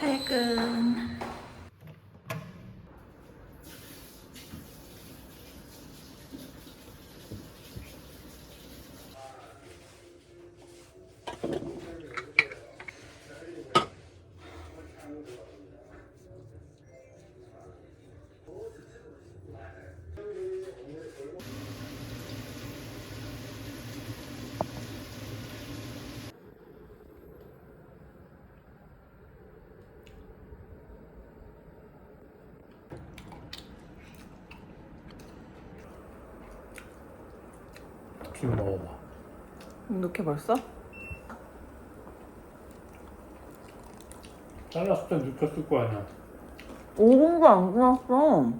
퇴근. 지금 먹어봐. 이렇게 벌써? 잘랐을 때 느꼈을 거 아니야. 5분도 안 지났어.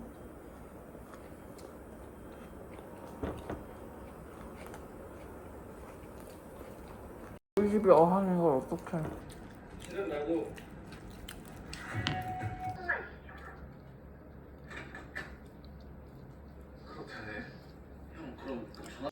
우리 집에 어항인 걸 어떡해. 실은 나고. 그렇다네. 형 그럼 전화.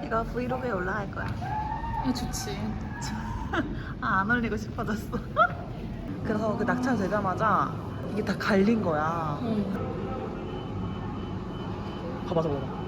이거 브이로그에 올라갈 거야. 좋지. 아, 안 올리고 싶어졌어. 그래서 그 낙찰되자마자 이게 다 갈린 거야. 봐봐, 저거 봐.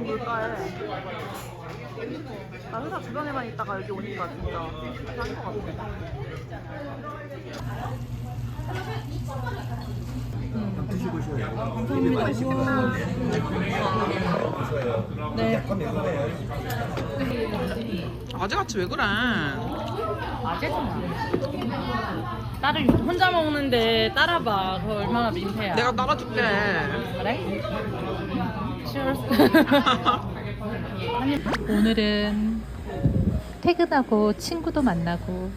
물가에 나 회사 주변에만 있다가 여기 오니까 진짜 싼 것 같아. 감사합니다. 맛있겠다. 네. 아재같이 왜 그래? 아재잖아. 딸을 혼자 먹는데 따라봐. 그거 얼마나 민폐야. 내가 따라줄게. 그래? 오늘은 퇴근하고 친구도 만나고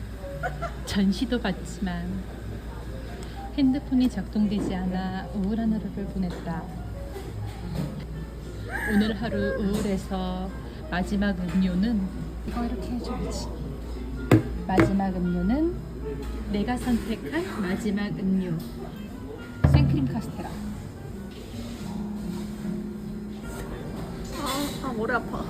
전시도 봤지만 핸드폰이 작동되지 않아 우울한 하루를 보냈다. 오늘 하루 우울해서 마지막 음료는 이거 이렇게 해줘야지. 마지막 음료는 내가 선택한 마지막 음료 생크림 카스테라. 아 머리 아파.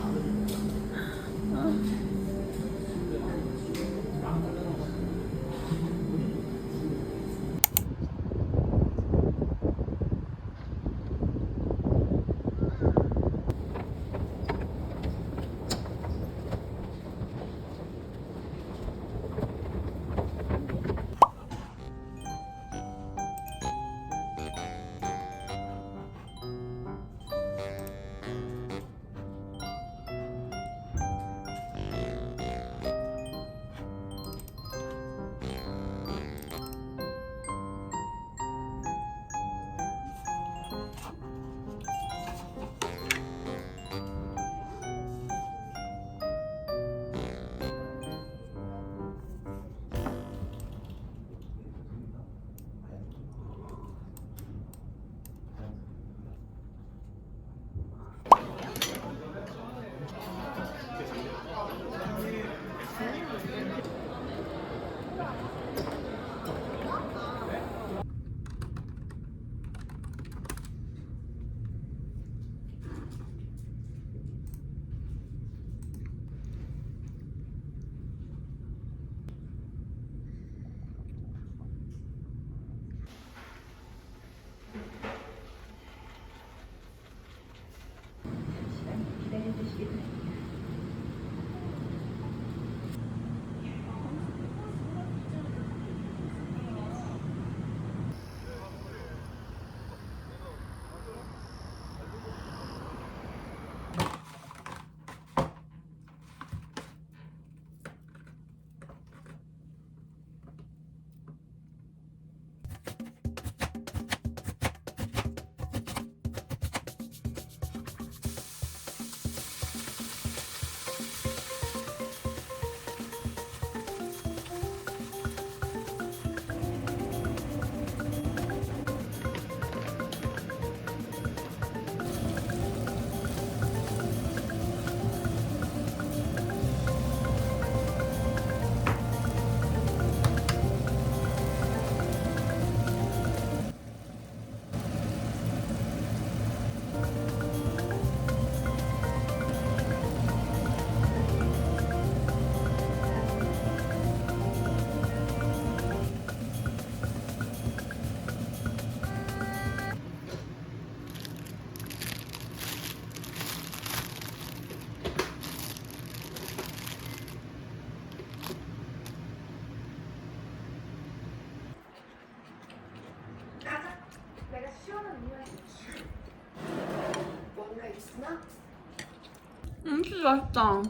진짜 맛있다.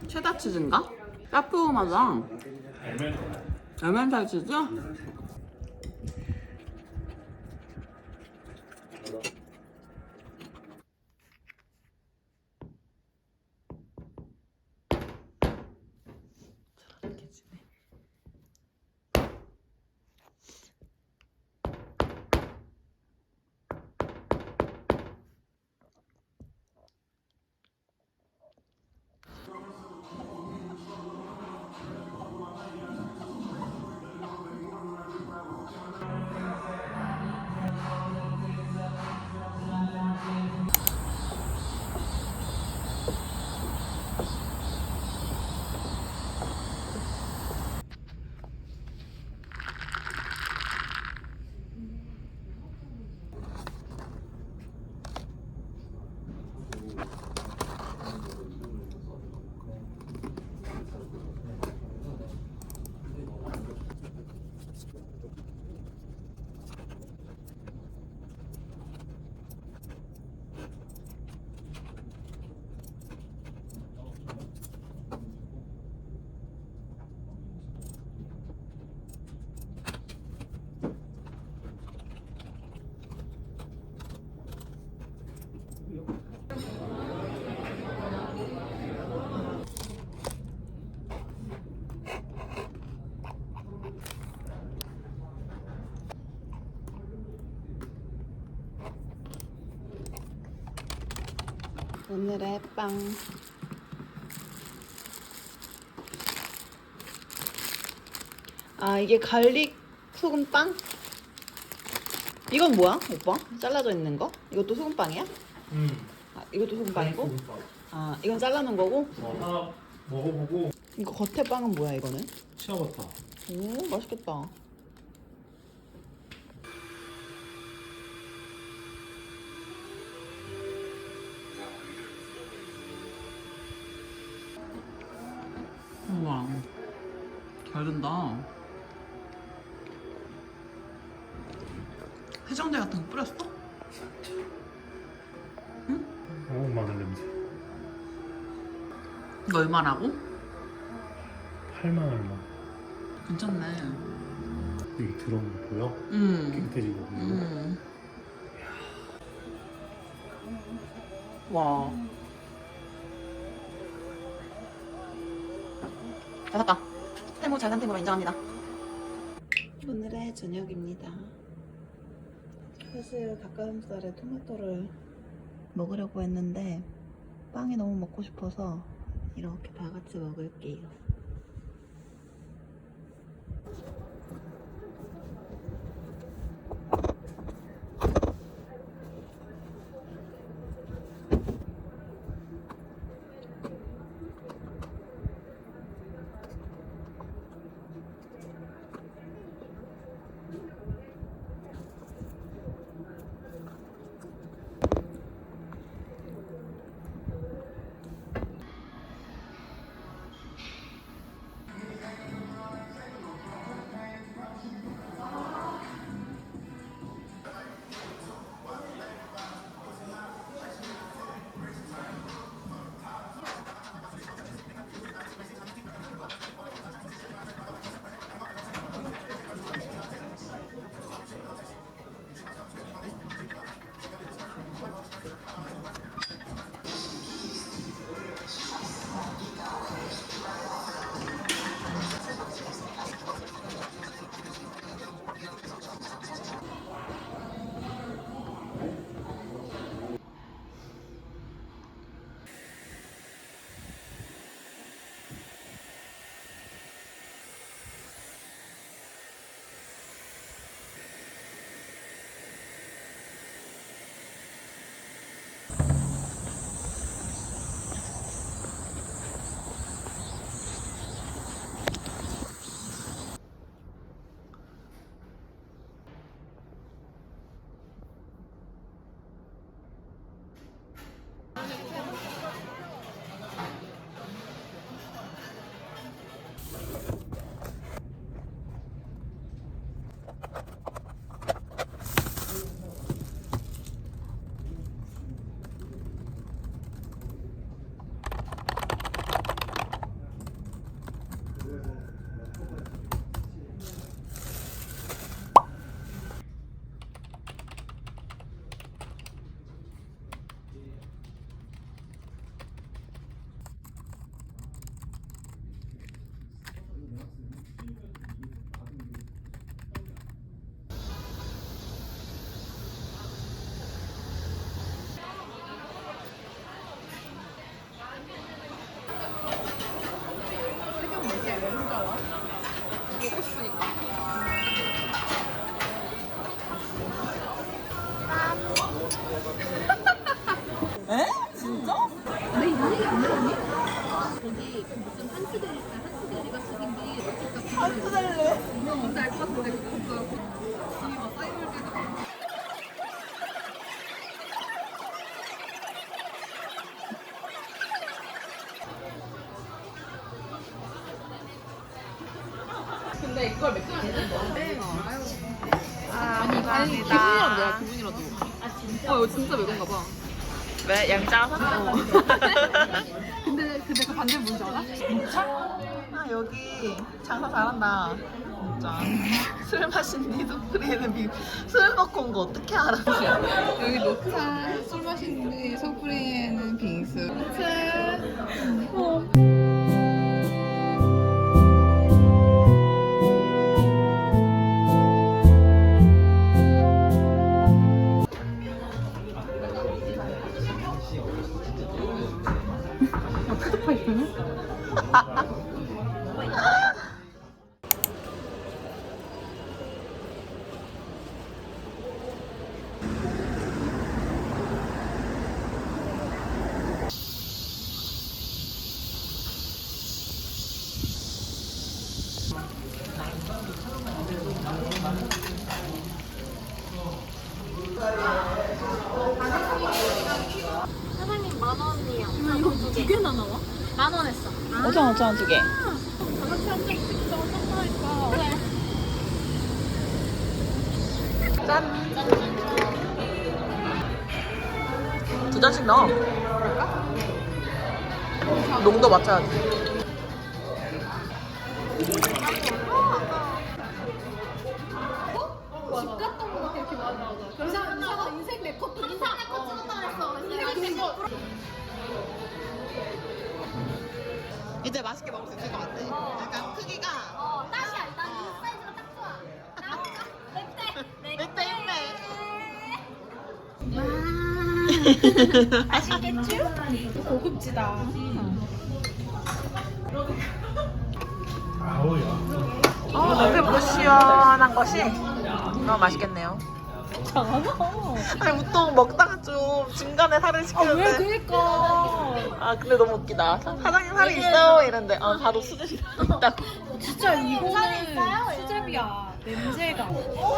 체다 치즈인가? 까프하다. 에멘탈 치즈? 오늘의 빵. 아, 이게 갈릭 소금빵? 이건 뭐야, 오빠? 잘라져 있는 거? 이것도 소금빵이야? 아, 이것도 소금빵이고? 아, 이건 잘라놓은 거고? 하나 먹어보고 이거 겉에 빵은 뭐야, 이거는? 치아바타. 오, 맛있겠다. 우와, 잘 된다. 해장제 같은 거 뿌렸어? 오, 마늘 냄새. 이거 얼마라고? 8만 얼마. 괜찮네. 여기 들어온 거 보여? 깨끗해지고 보이고. 와. 잘 샀다. 태모 잘산 태모로 인정합니다. 오늘의 저녁입니다. 사실 닭가슴살에 토마토를 먹으려고 했는데 빵이 너무 먹고 싶어서 이렇게 다 같이 먹을게요. 근데 이걸 맥주는 건데. 아니, 기분이라도 내가 기분이라도. 이거 진짜 매운가 봐. 왜? 양이 짜서? 근데 그 반대는 뭔지 알아? 아, 여기 장사 잘한다. 진짜. 술 마신 니소프리에는 술 먹고 온 거 어떻게 알아? 여기 녹차 술 마시는 소프리에는 빙수. 사장님 10,000원이요. 이거 두 개나 나와? 10,000원 했어. 5,000원 두 개. 다 같이 한 잔씩 진짜 섞으니까. 그래. 짠. 두 잔씩 넣어. 농도 맞춰야 돼. 집 갔던 거가 그렇게 많아. 이사가 인생 내 컷. 인생 내컷 찍었다 그랬어. 인생 내 컷. 이제 맛있게 먹을 수 있을 것 같아. 약간 크기가 딱이야. 난 이 사이즈가 딱 좋아. 맵대. 맛있겠지? 고급지다. 아우야. 옆에 보고 시원한 것이 너무 맛있겠네요. 아니 보통 먹다가 좀 중간에 살을 시키는데 그니까. 아 근데 너무 웃기다. 사장님 살이 있어요 이런데 아 바로 수제비 있다고. 진짜 이거는 수제비야. 냄새가.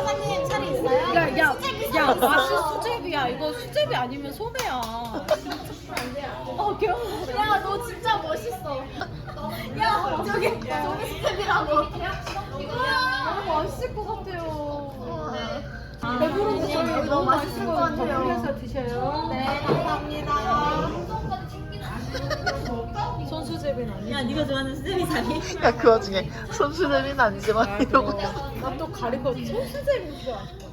사장님 살이 있어요? 야, 맛이 수제비야. 이거 수제비 아니면 소매야. 귀여워. 야, 너 진짜 멋있어. 야, 저기 수제비라고. 너무 맛있을 것 같아요. 배부른데 저희 너무 맛있을 것 같아요. 그래서 드셔요. 네, 감사합니다. 손수제비는 아니야? 야 네가 좋아하는 수제비 사니? 야 그 와중에 손수제비는 아니지만 이러고 나또 가린 거 손수제비 진짜 맛있어.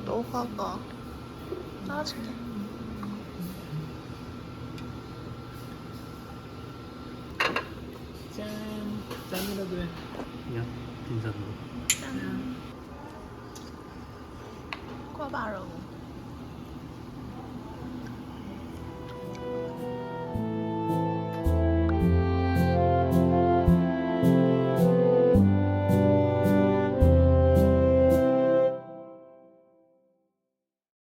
너 화가 짜증해. 짠이라도 해. 야, 빈자도. 꿔바로.